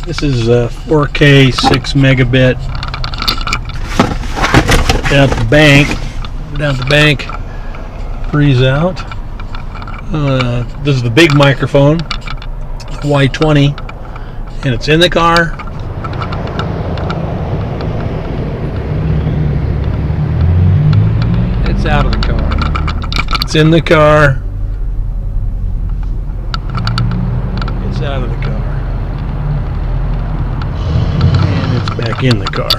This is 4K 6 megabit. Down at the bank. Down at the bank. Freeze out. This is the big microphone, Y20, and it's in the car. It's out of the car. It's in the car. It's out of the car. And it's back in the car.